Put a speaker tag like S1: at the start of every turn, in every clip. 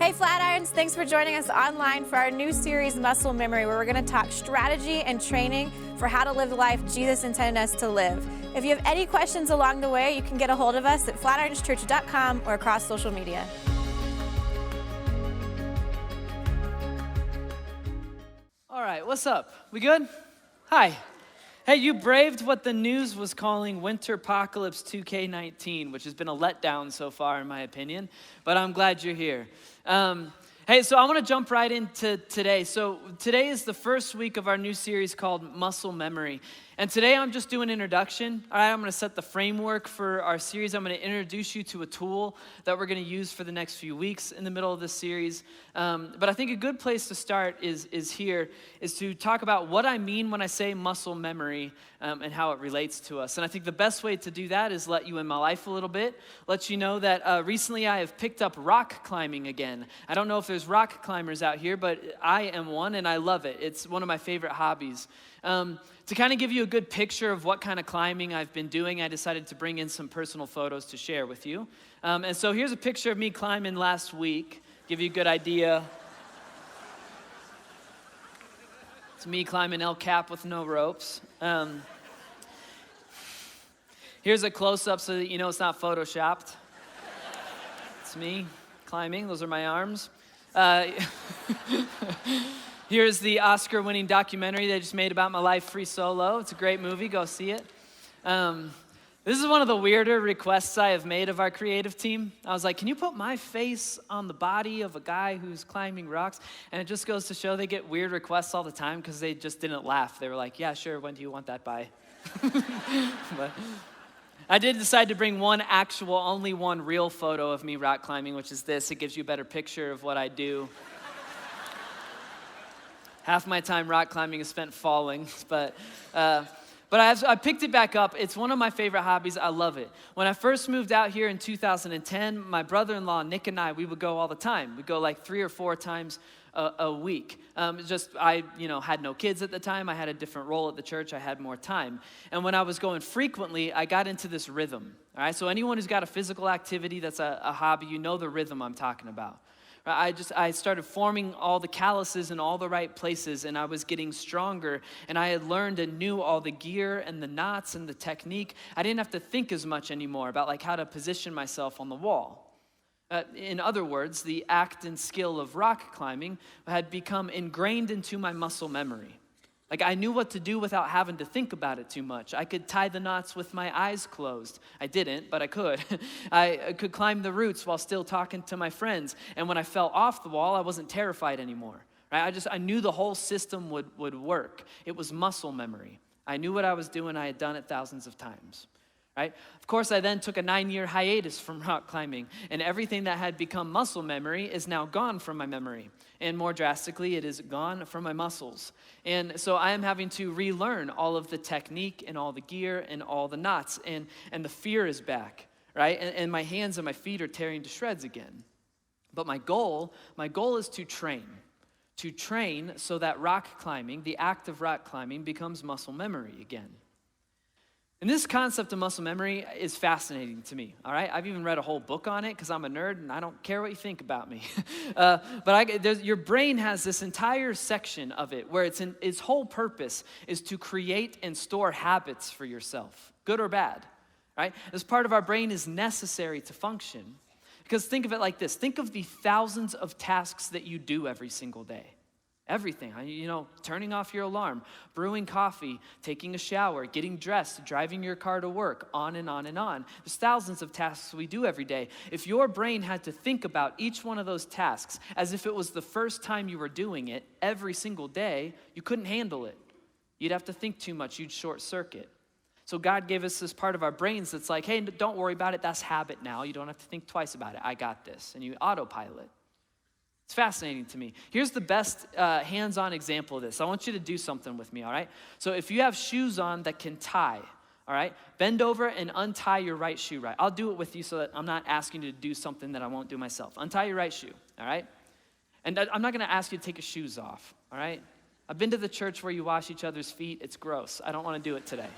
S1: Hey Flatirons, thanks for joining us online for our new series, Muscle Memory, where we're going to talk strategy and training for how to live the life Jesus intended us to live. If you have any questions along the way, you can get a hold of us at flatironschurch.com or across social media.
S2: All right, what's up? We good? Hi. Hey, you braved what the news was calling Winter Apocalypse 2K19, which has been a letdown so far, in my opinion, but I'm glad you're here. Hey, so I want to jump right into today. So today is the first week of our new series called Muscle Memory. And today I'm just doing an introduction. All right, I'm going to set the framework for our series. I'm going to introduce you to a tool that we're going to use for the next few weeks in the middle of this series. But I think a good place to start is to talk about what I mean when I say muscle memory and how it relates to us. And I think the best way to do that is let you in my life a little bit, let you know that recently I have picked up rock climbing again. I don't know if there's rock climbers out here, but I am one and I love it. It's one of my favorite hobbies. To kind of give you a good picture of what kind of climbing I've been doing, I decided to bring in some personal photos to share with you. And so here's a picture of me climbing last week, give you a good idea. It's me climbing El Cap with no ropes. Here's a close-up so that you know it's not photoshopped. It's me climbing, those are my arms. Here's the Oscar-winning documentary they just made about my life, Free Solo. It's a great movie. Go see it. This is one of the weirder requests I have made of our creative team. I was like, can you put my face on the body of a guy who's climbing rocks? And it just goes to show they get weird requests all the time because they just didn't laugh. They were like, yeah, sure, when do you want that by? But I did decide to bring only one real photo of me rock climbing, which is this. It gives you a better picture of what I do. Half my time rock climbing is spent falling, but I picked it back up. It's one of my favorite hobbies. I love it. When I first moved out here in 2010, my brother-in-law, Nick, and I, we would go all the time. We'd go like 3 or 4 times a week. I had no kids at the time. I had a different role at the church. I had more time. And when I was going frequently, I got into this rhythm. All right, so anyone who's got a physical activity that's a hobby, you know the rhythm I'm talking about. I started forming all the calluses in all the right places, and I was getting stronger, and I had learned and knew all the gear and the knots and the technique. I didn't have to think as much anymore about like how to position myself on the wall. In other words, the act and skill of rock climbing had become ingrained into my muscle memory. Like I knew what to do without having to think about it too much. I could tie the knots with my eyes closed. I didn't, but I could. I could climb the roots while still talking to my friends. And when I fell off the wall, I wasn't terrified anymore. Right? I knew the whole system would work. It was muscle memory. I knew what I was doing. I had done it thousands of times. Right? Of course, I then took a 9-year hiatus from rock climbing, and everything that had become muscle memory is now gone from my memory. And more drastically, it is gone from my muscles. And so I am having to relearn all of the technique and all the gear and all the knots, and the fear is back, right? And my hands and my feet are tearing to shreds again. But my goal is to train so that rock climbing, the act of rock climbing, becomes muscle memory again. And this concept of muscle memory is fascinating to me, all right? I've even read a whole book on it because I'm a nerd and I don't care what you think about me. Your brain has this entire section of it where its whole purpose is to create and store habits for yourself, good or bad, right? This part of our brain is necessary to function because think of it like this. Think of the thousands of tasks that you do every single day. Everything, turning off your alarm, brewing coffee, taking a shower, getting dressed, driving your car to work, on and on and on. There's thousands of tasks we do every day. If your brain had to think about each one of those tasks as if it was the first time you were doing it every single day, you couldn't handle it. You'd have to think too much. You'd short circuit. So God gave us this part of our brains that's like, hey, don't worry about it. That's habit now. You don't have to think twice about it. I got this. And you autopilot. It's fascinating to me. Here's the best hands-on example of this. I want you to do something with me, all right? So if you have shoes on that can tie, all right, bend over and untie your right shoe right. I'll do it with you so that I'm not asking you to do something that I won't do myself. Untie your right shoe, all right? And I'm not going to ask you to take your shoes off, all right? I've been to the church where you wash each other's feet. It's gross. I don't want to do it today.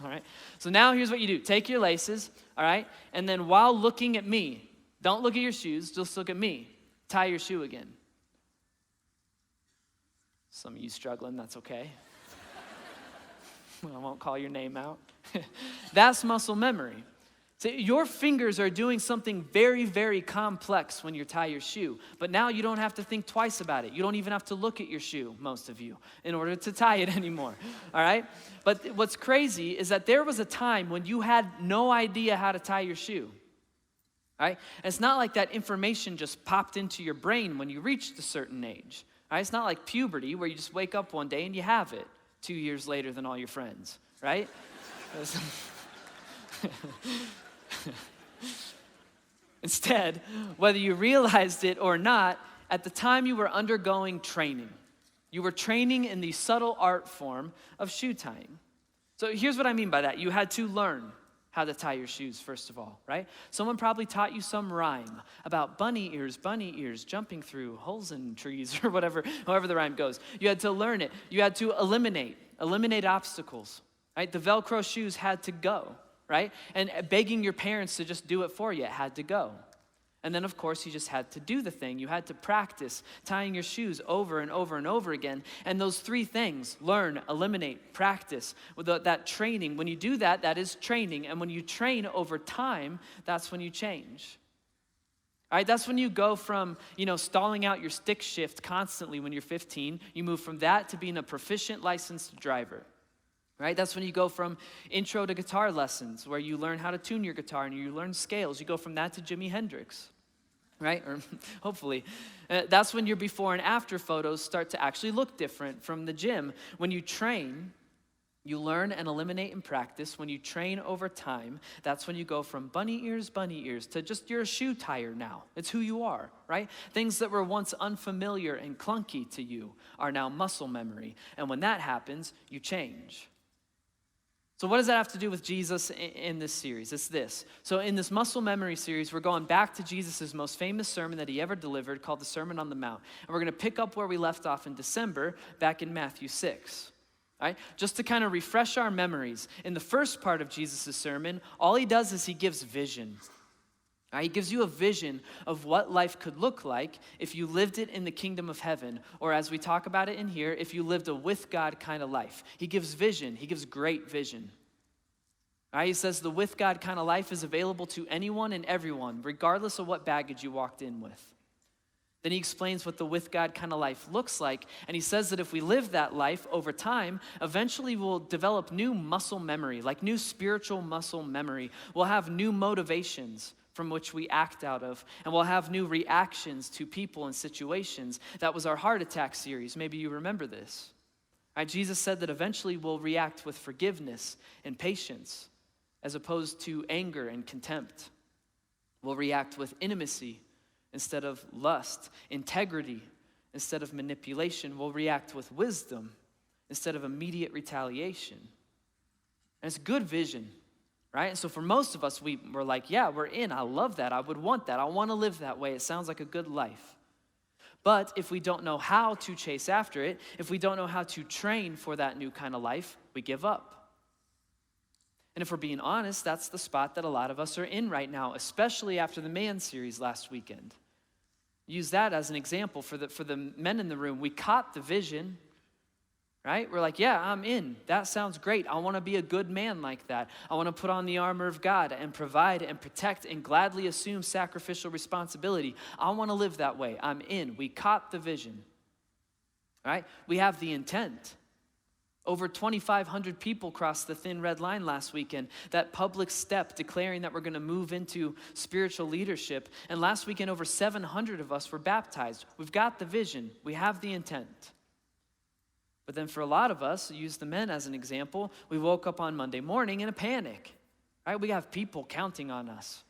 S2: All right? So now here's what you do. Take your laces, all right? And then while looking at me, don't look at your shoes, just look at me. tie your shoe again. Some of you struggling, that's okay. I won't call your name out. That's muscle memory. So your fingers are doing something very, very complex when you tie your shoe. But now you don't have to think twice about it. You don't even have to look at your shoe, most of you, in order to tie it anymore, all right? But what's crazy is that there was a time when you had no idea how to tie your shoe, all right? And it's not like that information just popped into your brain when you reached a certain age, all right? It's not like puberty where you just wake up one day and you have it 2 years later than all your friends, right? Instead, whether you realized it or not, at the time you were undergoing training. You were training in the subtle art form of shoe tying. So here's what I mean by that. You had to learn how to tie your shoes, first of all, right? Someone probably taught you some rhyme about bunny ears, jumping through holes in trees or whatever, however the rhyme goes. You had to learn it. You had to eliminate obstacles, right? The Velcro shoes had to go, right? And begging your parents to just do it for you, it had to go. And then, of course, you just had to do the thing. You had to practice tying your shoes over and over and over again. And those three things, learn, eliminate, practice, with that training, when you do that, that is training. And when you train over time, that's when you change. All right, that's when you go from, stalling out your stick shift constantly when you're 15. You move from that to being a proficient licensed driver. Right? That's when you go from intro to guitar lessons, where you learn how to tune your guitar and you learn scales. You go from that to Jimi Hendrix, right? Or hopefully. That's when your before and after photos start to actually look different from the gym. When you train, you learn and eliminate and practice. When you train over time, that's when you go from bunny ears to just you're a shoe tire now. It's who you are, right? Things that were once unfamiliar and clunky to you are now muscle memory. And when that happens, you change. So what does that have to do with Jesus in this series? It's this. So in this muscle memory series, we're going back to Jesus' most famous sermon that he ever delivered, called the Sermon on the Mount. And we're going to pick up where we left off in December, back in Matthew 6. All right? Just to kind of refresh our memories. In the first part of Jesus' sermon, all he does is he gives vision. All right? He gives you a vision of what life could look like if you lived it in the kingdom of heaven, or as we talk about it in here, if you lived a with God kind of life. He gives vision. He gives great vision. All right? He says the with God kind of life is available to anyone and everyone, regardless of what baggage you walked in with. Then he explains what the with God kind of life looks like, and he says that if we live that life over time, eventually we'll develop new muscle memory, like new spiritual muscle memory. We'll have new motivations from which we act out of, and we'll have new reactions to people and situations. That was our heart attack series. Maybe you remember this. All right, Jesus said that eventually we'll react with forgiveness and patience, as opposed to anger and contempt. We'll react with intimacy instead of lust, integrity instead of manipulation. We'll react with wisdom instead of immediate retaliation. And it's good vision. Right? And so for most of us, we're like, yeah, we're in. I love that. I would want that. I want to live that way. It sounds like a good life. But if we don't know how to chase after it, if we don't know how to train for that new kind of life, we give up. And if we're being honest, that's the spot that a lot of us are in right now, especially after the Man series last weekend. Use that as an example for the men in the room. We caught the vision. Right? We're like, yeah, I'm in. That sounds great. I want to be a good man like that. I want to put on the armor of God and provide and protect and gladly assume sacrificial responsibility. I want to live that way. I'm in. We caught the vision. Right? We have the intent. Over 2,500 people crossed the thin red line last weekend. That public step declaring that we're going to move into spiritual leadership. And last weekend, over 700 of us were baptized. We've got the vision. We have the intent. But then for a lot of us, use the men as an example, we woke up on Monday morning in a panic, right? We have people counting on us.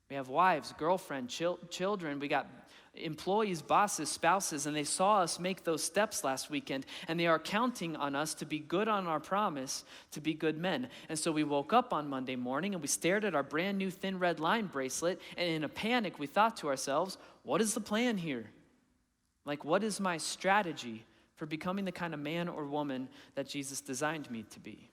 S2: We have wives, girlfriends, children. We got employees, bosses, spouses, and they saw us make those steps last weekend, and they are counting on us to be good on our promise to be good men. And so we woke up on Monday morning, and we stared at our brand new thin red line bracelet, and in a panic, we thought to ourselves, what is the plan here? Like, what is my strategy for becoming the kind of man or woman that Jesus designed me to be?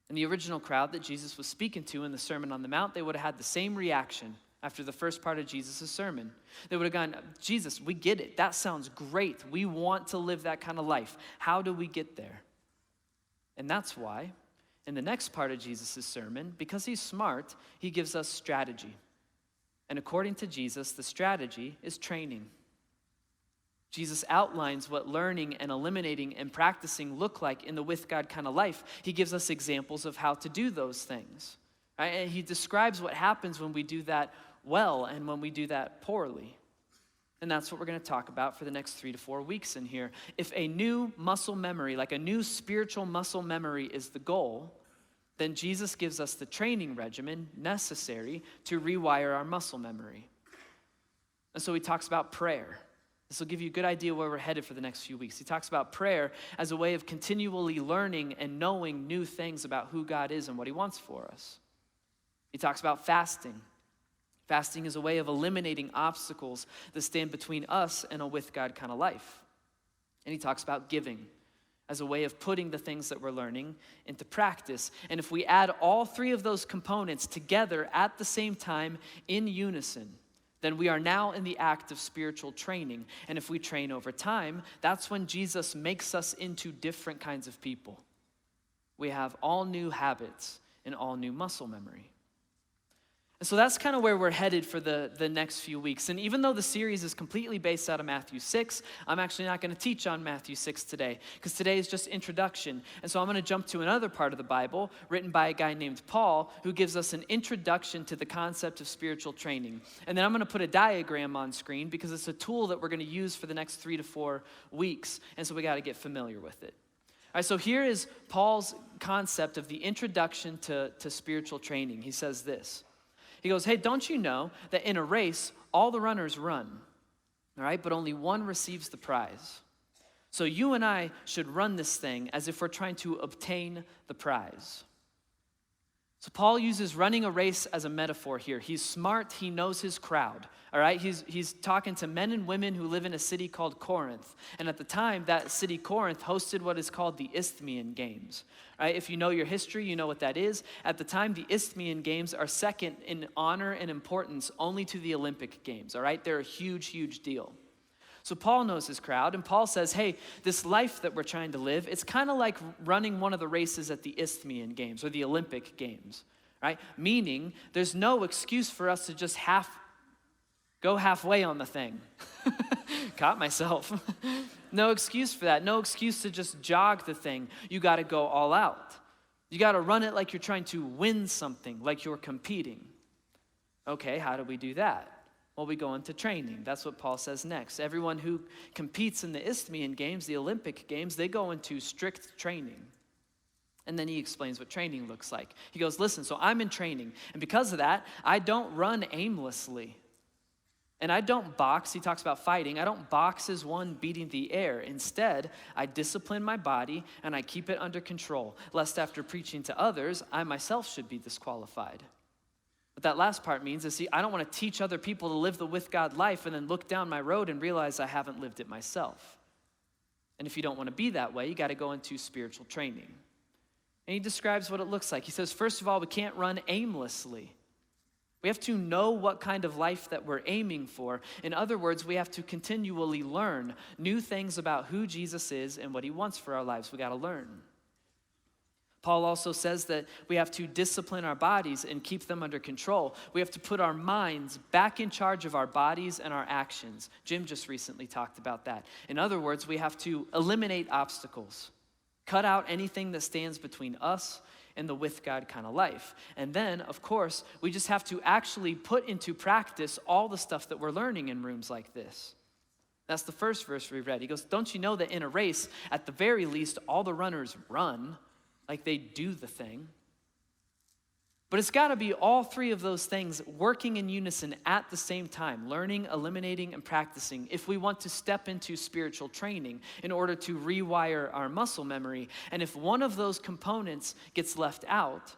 S2: And the original crowd that Jesus was speaking to in the Sermon on the Mount, they would have had the same reaction. after the first part of Jesus' sermon. They would have gone, Jesus, we get it. That sounds great. We want to live that kind of life. How do we get there? And that's why in the next part of Jesus' sermon, because he's smart, he gives us strategy. And according to Jesus, the strategy is training. Jesus outlines what learning and eliminating and practicing look like in the with God kind of life. He gives us examples of how to do those things. Right? And he describes what happens when we do that well and when we do that poorly. And that's what we're going to talk about for the next 3 to 4 weeks in here. If a new muscle memory, like a new spiritual muscle memory is the goal, then Jesus gives us the training regimen necessary to rewire our muscle memory. And so he talks about prayer. This will give you a good idea where we're headed for the next few weeks. He talks about prayer as a way of continually learning and knowing new things about who God is and what he wants for us. He talks about fasting. Fasting is a way of eliminating obstacles that stand between us and a with God kind of life. And he talks about giving as a way of putting the things that we're learning into practice. And if we add all three of those components together at the same time in unison, then we are now in the act of spiritual training. And if we train over time, that's when Jesus makes us into different kinds of people. We have all new habits and all new muscle memory. And so that's kind of where we're headed for the next few weeks. And even though the series is completely based out of Matthew 6, I'm actually not going to teach on Matthew 6 today, because today is just introduction. And so I'm going to jump to another part of the Bible written by a guy named Paul, who gives us an introduction to the concept of spiritual training. And then I'm going to put a diagram on screen because it's a tool that we're going to use for the next 3 to 4 weeks. And so we got to get familiar with it. All right, so here is Paul's concept of the introduction to spiritual training. He says this. He goes, hey, don't you know that in a race, all the runners run, all right, but only one receives the prize? So you and I should run this thing as if we're trying to obtain the prize. So Paul uses running a race as a metaphor here. He's smart, he knows his crowd, all right? He's talking to men and women who live in a city called Corinth. And at the time, that city Corinth hosted what is called the Isthmian Games. Right? If you know your history, you know what that is. At the time, the Isthmian Games are second in honor and importance only to the Olympic Games, all right? They're a huge, huge deal. So Paul knows his crowd, and Paul says, hey, this life that we're trying to live, it's kind of like running one of the races at the Isthmian Games or the Olympic Games, right? Meaning, there's no excuse for us to just go halfway on the thing. Caught myself. No excuse for that. No excuse to just jog the thing. You got to go all out. You got to run it like you're trying to win something, like you're competing. Okay, how do we do that? Well, we go into training. That's what Paul says next. Everyone who competes in the Isthmian Games, the Olympic Games, they go into strict training. And then he explains what training looks like. He goes, listen, so I'm in training. And because of that, I don't run aimlessly. And I don't box. He talks about fighting. I don't box as one beating the air. Instead, I discipline my body and I keep it under control, lest after preaching to others, I myself should be disqualified. What that last part means is, I don't want to teach other people to live the with God life and then look down my road and realize I haven't lived it myself. And if you don't want to be that way, you got to go into spiritual training. And he describes what it looks like. He says, first of all, we can't run aimlessly. We have to know what kind of life that we're aiming for. In other words, we have to continually learn new things about who Jesus is and what he wants for our lives. We got to learn. Paul also says that we have to discipline our bodies and keep them under control. We have to put our minds back in charge of our bodies and our actions. Jim just recently talked about that. In other words, we have to eliminate obstacles, cut out anything that stands between us and the with God kind of life. And then, of course, we just have to actually put into practice all the stuff that we're learning in rooms like this. That's the first verse we read. He goes, don't you know that in a race, at the very least, all the runners run, like they do the thing? But it's got to be all three of those things working in unison at the same time, learning, eliminating, and practicing, if we want to step into spiritual training in order to rewire our muscle memory. And if one of those components gets left out,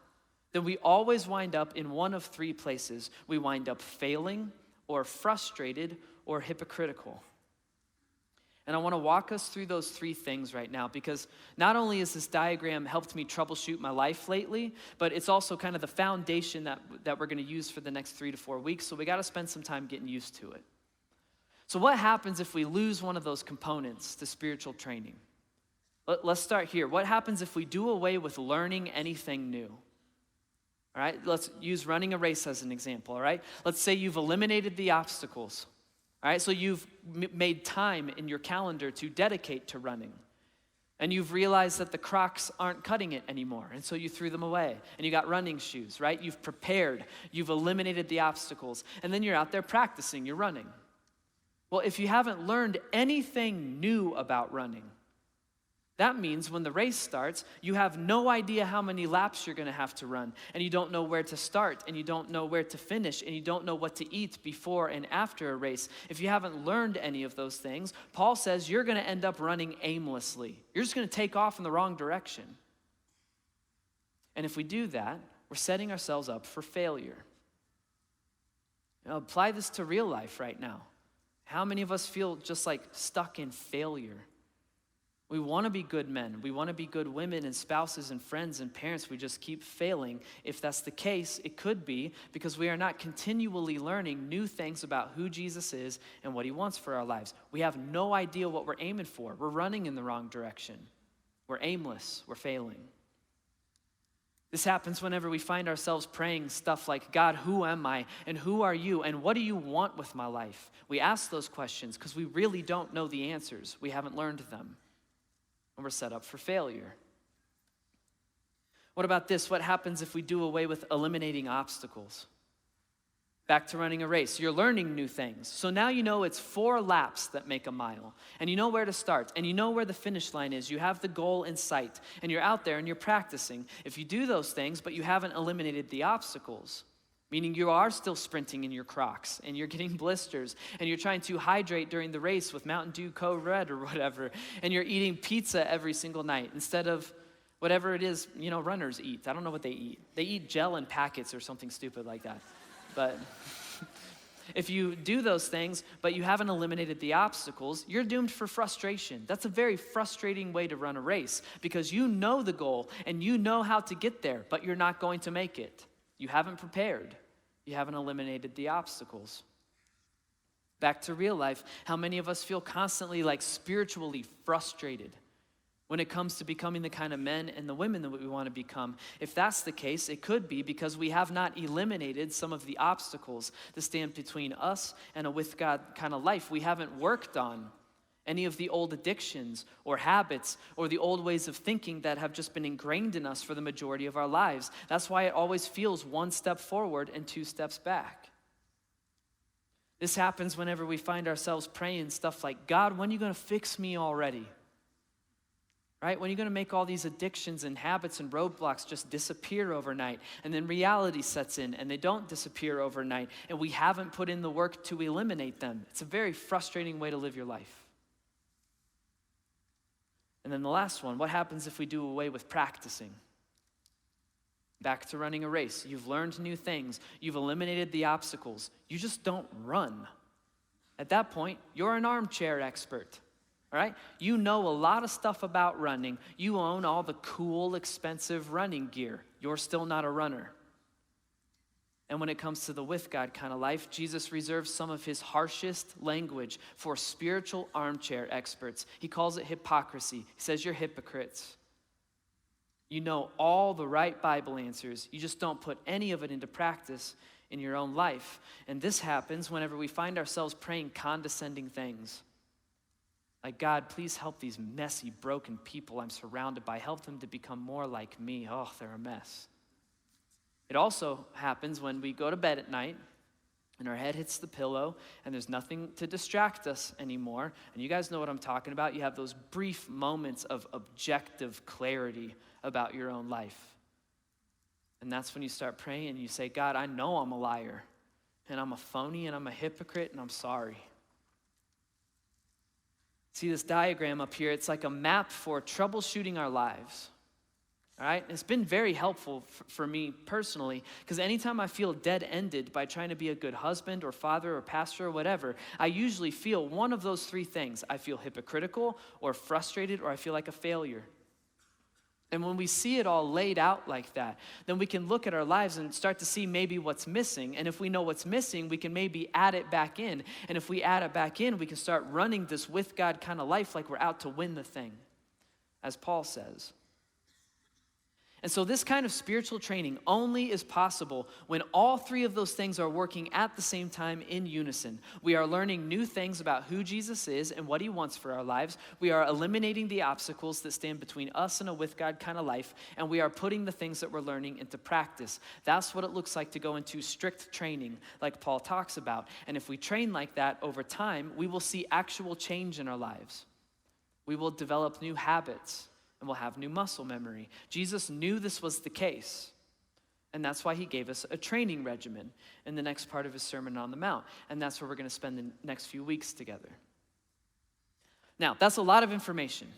S2: then we always wind up in one of three places. We wind up failing, or frustrated, or hypocritical. And I want to walk us through those three things right now, because not only has this diagram helped me troubleshoot my life lately, but it's also kind of the foundation that we're going to use for the next 3 to 4 weeks. So we got to spend some time getting used to it. So what happens if we lose one of those components to spiritual training? Let's start here. What happens if we do away with learning anything new? All right, let's use running a race as an example, all right? Let's say you've eliminated the obstacles. All right, so you've made time in your calendar to dedicate to running. And you've realized that the Crocs aren't cutting it anymore, and so you threw them away. And you got running shoes, right? You've prepared, you've eliminated the obstacles, and then you're out there practicing, you're running. Well, if you haven't learned anything new about running, that means when the race starts, you have no idea how many laps you're going to have to run, and you don't know where to start, and you don't know where to finish, and you don't know what to eat before and after a race. If you haven't learned any of those things, Paul says you're going to end up running aimlessly. You're just going to take off in the wrong direction. And if we do that, we're setting ourselves up for failure. Apply this to real life right now. How many of us feel just like stuck in failure? We want to be good men. We want to be good women and spouses and friends and parents. We just keep failing. If that's the case, it could be because we are not continually learning new things about who Jesus is and what he wants for our lives. We have no idea what we're aiming for. We're running in the wrong direction. We're aimless. We're failing. This happens whenever we find ourselves praying stuff like, God, who am I? And who are you? And what do you want with my life? We ask those questions because we really don't know the answers. We haven't learned them. And we're set up for failure. What about this? What happens if we do away with eliminating obstacles? Back to running a race. You're learning new things. So now you know it's 4 laps that make a mile. And you know where to start. And you know where the finish line is. You have the goal in sight. And you're out there and you're practicing. If you do those things, but you haven't eliminated the obstacles, meaning you are still sprinting in your Crocs and you're getting blisters and you're trying to hydrate during the race with Mountain Dew Code Red or whatever, and you're eating pizza every single night instead of whatever it is, runners eat. I don't know what they eat. They eat gel in packets or something stupid like that. But if you do those things, but you haven't eliminated the obstacles, you're doomed for frustration. That's a very frustrating way to run a race because you know the goal and you know how to get there, but you're not going to make it. You haven't prepared. You haven't eliminated the obstacles. Back to real life, how many of us feel constantly like spiritually frustrated when it comes to becoming the kind of men and the women that we want to become? If that's the case, it could be because we have not eliminated some of the obstacles that stand between us and a with God kind of life. We haven't worked on any of the old addictions or habits or the old ways of thinking that have just been ingrained in us for the majority of our lives. That's why it always feels 1 step forward and 2 steps back. This happens whenever we find ourselves praying stuff like, God, when are you going to fix me already? Right? When are you going to make all these addictions and habits and roadblocks just disappear overnight? And then reality sets in and they don't disappear overnight. And we haven't put in the work to eliminate them. It's a very frustrating way to live your life. And then the last one, what happens if we do away with practicing? Back to running a race. You've learned new things. You've eliminated the obstacles. You just don't run. At that point, you're an armchair expert. All right? You know a lot of stuff about running. You own all the cool, expensive running gear. You're still not a runner. And when it comes to the with God kind of life, Jesus reserves some of his harshest language for spiritual armchair experts. He calls it hypocrisy. He says you're hypocrites. You know all the right Bible answers. You just don't put any of it into practice in your own life. And this happens whenever we find ourselves praying condescending things. Like, God, please help these messy, broken people I'm surrounded by. Help them to become more like me. Oh, they're a mess. It also happens when we go to bed at night and our head hits the pillow and there's nothing to distract us anymore. And you guys know what I'm talking about. You have those brief moments of objective clarity about your own life. And that's when you start praying and you say, God, I know I'm a liar and I'm a phony and I'm a hypocrite and I'm sorry. See this diagram up here? It's like a map for troubleshooting our lives. All right, it's been very helpful for me personally, because anytime I feel dead-ended by trying to be a good husband or father or pastor or whatever, I usually feel one of those three things. I feel hypocritical or frustrated, or I feel like a failure. And when we see it all laid out like that, then we can look at our lives and start to see maybe what's missing. And if we know what's missing, we can maybe add it back in. And if we add it back in, we can start running this with God kind of life like we're out to win the thing, as Paul says. And so this kind of spiritual training only is possible when all three of those things are working at the same time in unison. We are learning new things about who Jesus is and what he wants for our lives. We are eliminating the obstacles that stand between us and a with God kind of life. And we are putting the things that we're learning into practice. That's what it looks like to go into strict training like Paul talks about. And if we train like that over time, we will see actual change in our lives. We will develop new habits. And we'll have new muscle memory. Jesus knew this was the case. And that's why he gave us a training regimen in the next part of his Sermon on the Mount. And that's where we're going to spend the next few weeks together. Now, that's a lot of information.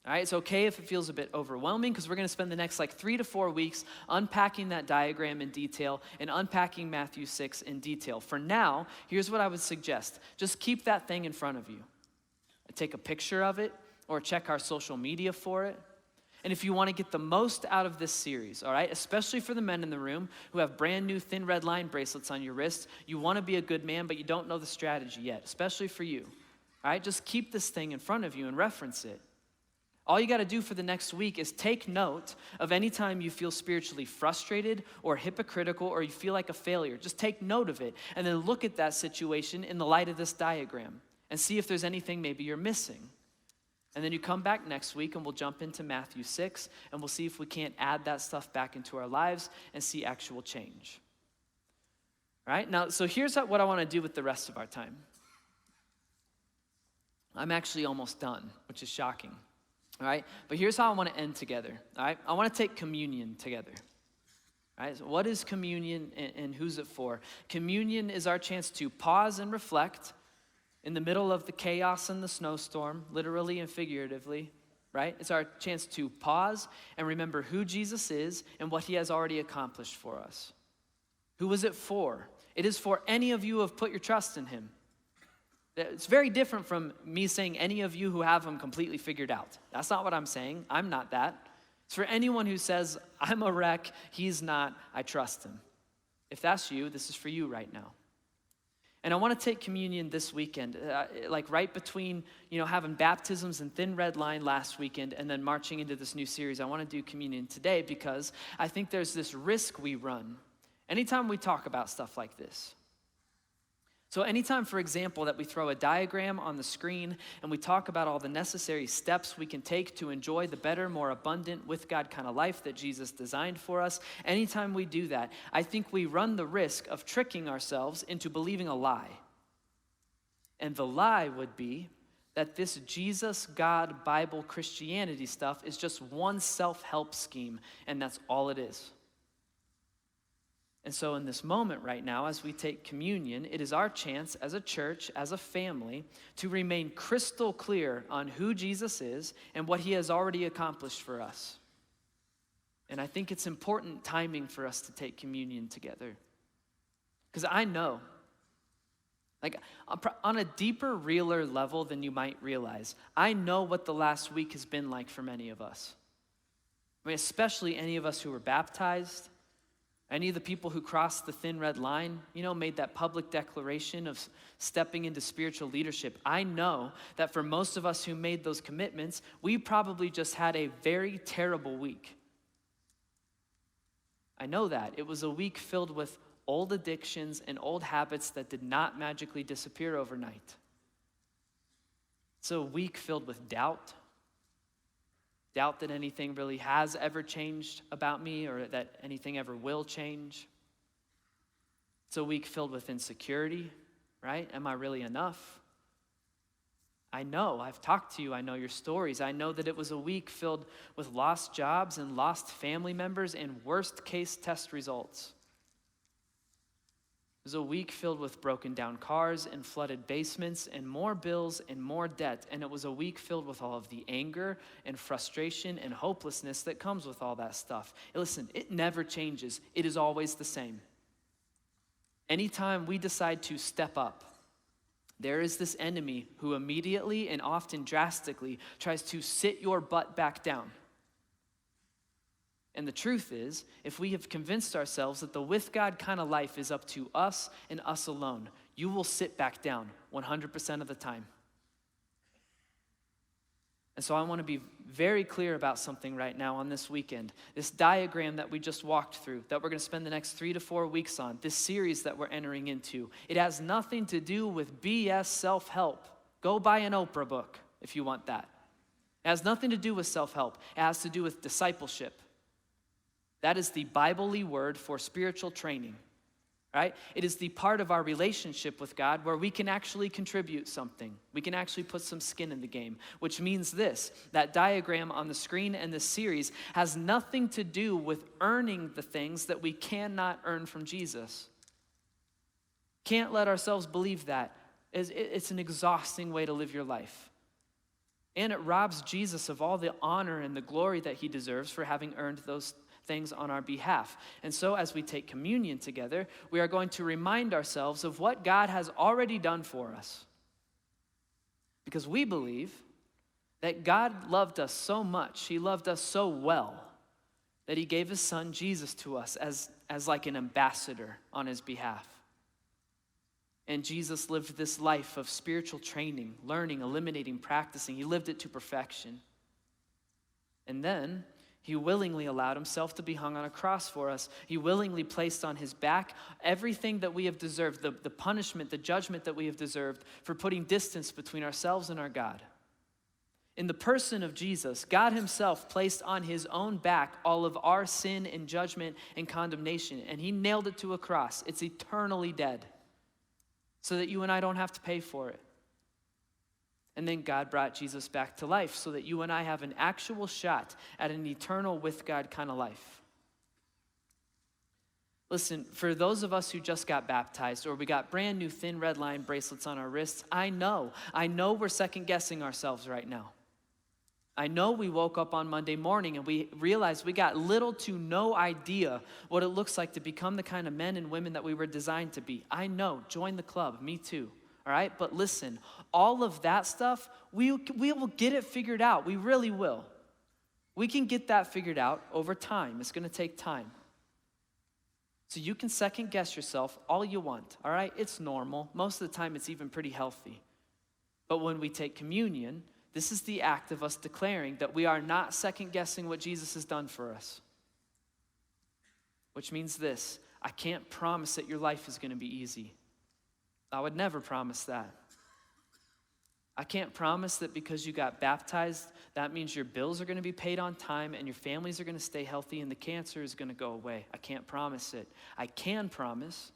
S2: All right, it's okay if it feels a bit overwhelming, because we're going to spend the next 3 to 4 weeks unpacking that diagram in detail and unpacking Matthew 6 in detail. For now, here's what I would suggest. Just keep that thing in front of you. Take a picture of it, or check our social media for it. And if you want to get the most out of this series, all right, especially for the men in the room who have brand new thin red line bracelets on your wrist, you want to be a good man, but you don't know the strategy yet, especially for you, all right? Just keep this thing in front of you and reference it. All you got to do for the next week is take note of any time you feel spiritually frustrated or hypocritical or you feel like a failure. Just take note of it and then look at that situation in the light of this diagram and see if there's anything maybe you're missing. And then you come back next week and we'll jump into Matthew 6 and we'll see if we can't add that stuff back into our lives and see actual change. All right, now, so here's what I want to do with the rest of our time. I'm actually almost done, which is shocking. All right, but here's how I want to end together. All right, I want to take communion together. All right, so what is communion and who's it for? Communion is our chance to pause and reflect in the middle of the chaos and the snowstorm, literally and figuratively, right? It's our chance to pause and remember who Jesus is and what he has already accomplished for us. Who is it for? It is for any of you who have put your trust in him. It's very different from me saying any of you who have him completely figured out. That's not what I'm saying. I'm not that. It's for anyone who says, I'm a wreck, he's not, I trust him. If that's you, this is for you right now. And I want to take communion this weekend, right between, having baptisms and Thin Red Line last weekend and then marching into this new series. I want to do communion today because I think there's this risk we run anytime we talk about stuff like this. So anytime, for example, that we throw a diagram on the screen and we talk about all the necessary steps we can take to enjoy the better, more abundant, with God kind of life that Jesus designed for us, anytime we do that, I think we run the risk of tricking ourselves into believing a lie. And the lie would be that this Jesus, God, Bible, Christianity stuff is just one self-help scheme, and that's all it is. And so in this moment right now, as we take communion, it is our chance as a church, as a family, to remain crystal clear on who Jesus is and what he has already accomplished for us. And I think it's important timing for us to take communion together. Because I know, on a deeper, realer level than you might realize, I know what the last week has been like for many of us. I mean, especially any of us who were baptized. Any of the people who crossed the thin red line, made that public declaration of stepping into spiritual leadership. I know that for most of us who made those commitments, we probably just had a very terrible week. I know that. It was a week filled with old addictions and old habits that did not magically disappear overnight. It's a week filled with doubt that anything really has ever changed about me or that anything ever will change. It's a week filled with insecurity, right? Am I really enough? I know, I've talked to you, I know your stories. I know that it was a week filled with lost jobs and lost family members and worst case test results. It was a week filled with broken down cars and flooded basements and more bills and more debt. And it was a week filled with all of the anger and frustration and hopelessness that comes with all that stuff. And listen, it never changes. It is always the same. Anytime we decide to step up, there is this enemy who immediately and often drastically tries to sit your butt back down. And the truth is, if we have convinced ourselves that the with God kind of life is up to us and us alone, you will sit back down 100% of the time. And so I want to be very clear about something right now on this weekend. This diagram that we just walked through, that we're going to spend the next 3 to 4 weeks on, this series that we're entering into, it has nothing to do with BS self-help. Go buy an Oprah book if you want that. It has nothing to do with self-help. It has to do with discipleship. That is the Bible-y word for spiritual training, right? It is the part of our relationship with God where we can actually contribute something. We can actually put some skin in the game, which means this: that diagram on the screen and this series has nothing to do with earning the things that we cannot earn from Jesus. Can't let ourselves believe that. It's an exhausting way to live your life. And it robs Jesus of all the honor and the glory that he deserves for having earned those things on our behalf. And so as we take communion together, we are going to remind ourselves of what God has already done for us. Because we believe that God loved us so much, he loved us so well, that he gave his son Jesus to us as like an ambassador on his behalf. And Jesus lived this life of spiritual training, learning, eliminating, practicing. He lived it to perfection. And then he willingly allowed himself to be hung on a cross for us. He willingly placed on his back everything that we have deserved, the punishment, the judgment that we have deserved for putting distance between ourselves and our God. In the person of Jesus, God himself placed on his own back all of our sin and judgment and condemnation, and he nailed it to a cross. It's eternally dead, so that you and I don't have to pay for it. And then God brought Jesus back to life so that you and I have an actual shot at an eternal with God kind of life. Listen, for those of us who just got baptized or we got brand new thin red line bracelets on our wrists, I know we're second guessing ourselves right now. I know we woke up on Monday morning and we realized we got little to no idea what it looks like to become the kind of men and women that we were designed to be. I know, join the club, me too. All right, but listen, all of that stuff, we will get it figured out. We really will. We can get that figured out over time. It's going to take time. So you can second guess yourself all you want, all right? It's normal. Most of the time, it's even pretty healthy. But when we take communion, this is the act of us declaring that we are not second guessing what Jesus has done for us. Which means this: I can't promise that your life is going to be easy. I would never promise that. I can't promise that because you got baptized, that means your bills are going to be paid on time and your families are going to stay healthy and the cancer is going to go away. I can't promise it. I can promise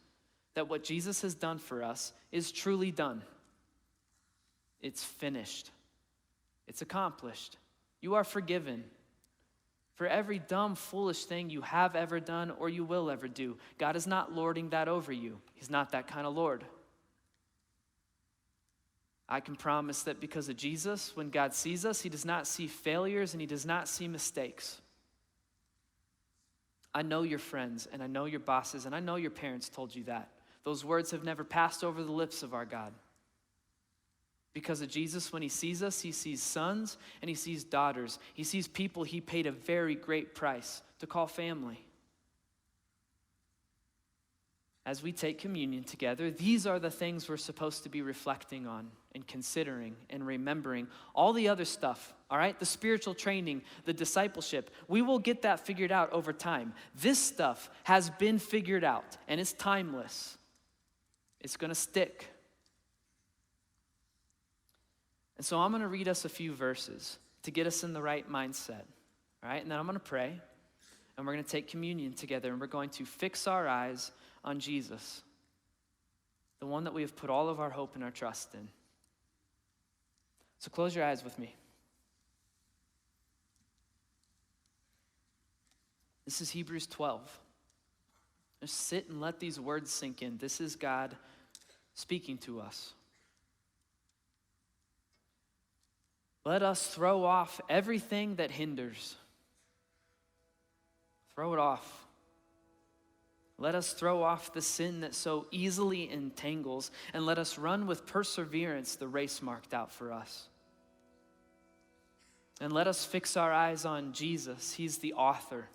S2: that what Jesus has done for us is truly done. It's finished. It's accomplished. You are forgiven for every dumb, foolish thing you have ever done or you will ever do. God is not lording that over you. He's not that kind of Lord. I can promise that because of Jesus, when God sees us, he does not see failures and he does not see mistakes. I know your friends and I know your bosses and I know your parents told you that. Those words have never passed over the lips of our God. Because of Jesus, when he sees us, he sees sons and he sees daughters. He sees people he paid a very great price to call family. As we take communion together, these are the things we're supposed to be reflecting on and considering and remembering. All the other stuff, all right? The spiritual training, the discipleship, we will get that figured out over time. This stuff has been figured out and it's timeless. It's going to stick. And so I'm going to read us a few verses to get us in the right mindset, all right? And then I'm going to pray and we're going to take communion together and we're going to fix our eyes on Jesus, the one that we have put all of our hope and our trust in. So close your eyes with me. This is Hebrews 12, Just sit and let these words sink in. This is God speaking to us. Let us throw off everything that hinders. Throw it off. Let us throw off the sin that so easily entangles, and let us run with perseverance the race marked out for us. And let us fix our eyes on Jesus. He's the author.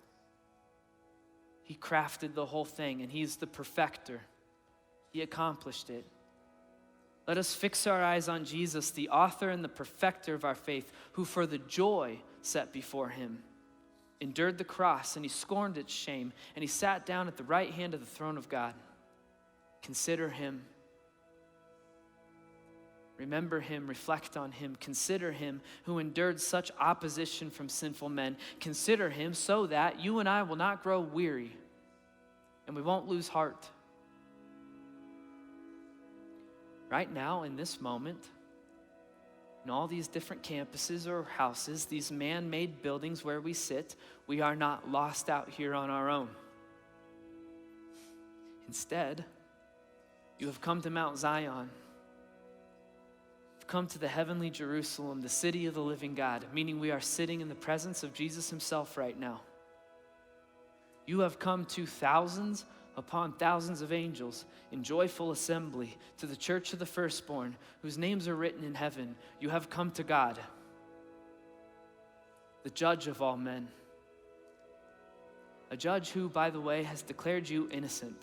S2: He crafted the whole thing, and he's the perfecter. He accomplished it. Let us fix our eyes on Jesus, the author and the perfecter of our faith, who for the joy set before him endured the cross, and he scorned its shame, and he sat down at the right hand of the throne of God. Consider him. Remember him, reflect on him, consider him who endured such opposition from sinful men. Consider him so that you and I will not grow weary and we won't lose heart. Right now, in this moment, in all these different campuses or houses, these man-made buildings where we sit, we are not lost out here on our own. Instead, you have come to Mount Zion. You've come to the heavenly Jerusalem, the city of the living God, meaning we are sitting in the presence of Jesus himself right now. You have come to thousands upon thousands of angels in joyful assembly to the church of the firstborn, whose names are written in heaven. You have come to God, the judge of all men. A judge who, by the way, has declared you innocent.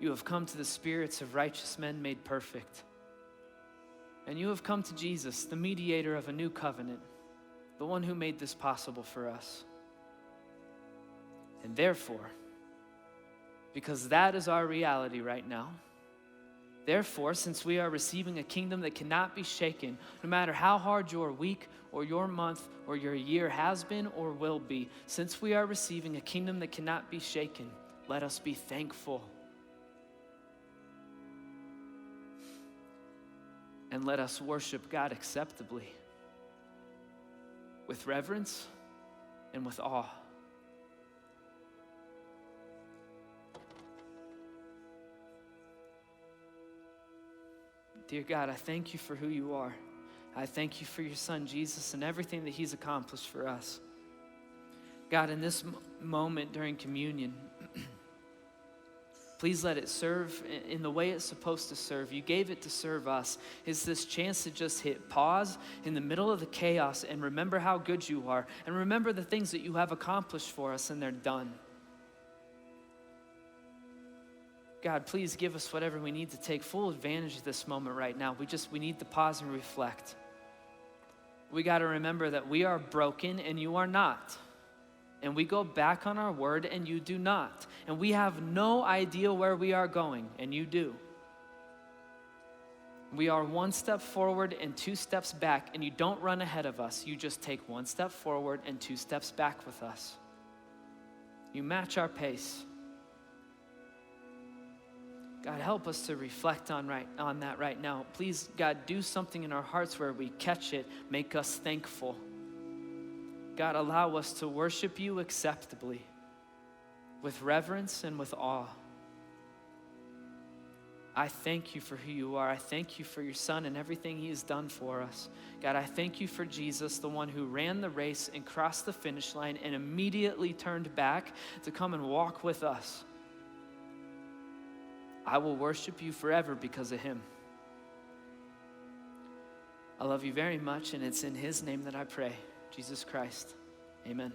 S2: You have come to the spirits of righteous men made perfect. And you have come to Jesus, the mediator of a new covenant, the one who made this possible for us. And therefore, because that is our reality right now, therefore, since we are receiving a kingdom that cannot be shaken, no matter how hard your week or your month or your year has been or will be, since we are receiving a kingdom that cannot be shaken, let us be thankful. And let us worship God acceptably, with reverence and with awe. Dear God, I thank you for who you are. I thank you for your son, Jesus, and everything that he's accomplished for us. God, in this moment during communion, please let it serve in the way it's supposed to serve. You gave it to serve us. It's this chance to just hit pause in the middle of the chaos and remember how good you are and remember the things that you have accomplished for us, and they're done. God, please give us whatever we need to take full advantage of this moment right now. We need to pause and reflect. We got to remember that we are broken and you are not. And we go back on our word and you do not. And we have no idea where we are going and you do. We are one step forward and two steps back, and you don't run ahead of us. You just take one step forward and two steps back with us. You match our pace. God, help us to reflect on that right now. Please, God, do something in our hearts where we catch it. Make us thankful. God, allow us to worship you acceptably, with reverence and with awe. I thank you for who you are. I thank you for your son and everything he has done for us. God, I thank you for Jesus, the one who ran the race and crossed the finish line and immediately turned back to come and walk with us. I will worship you forever because of him. I love you very much, and it's in his name that I pray. Jesus Christ. Amen.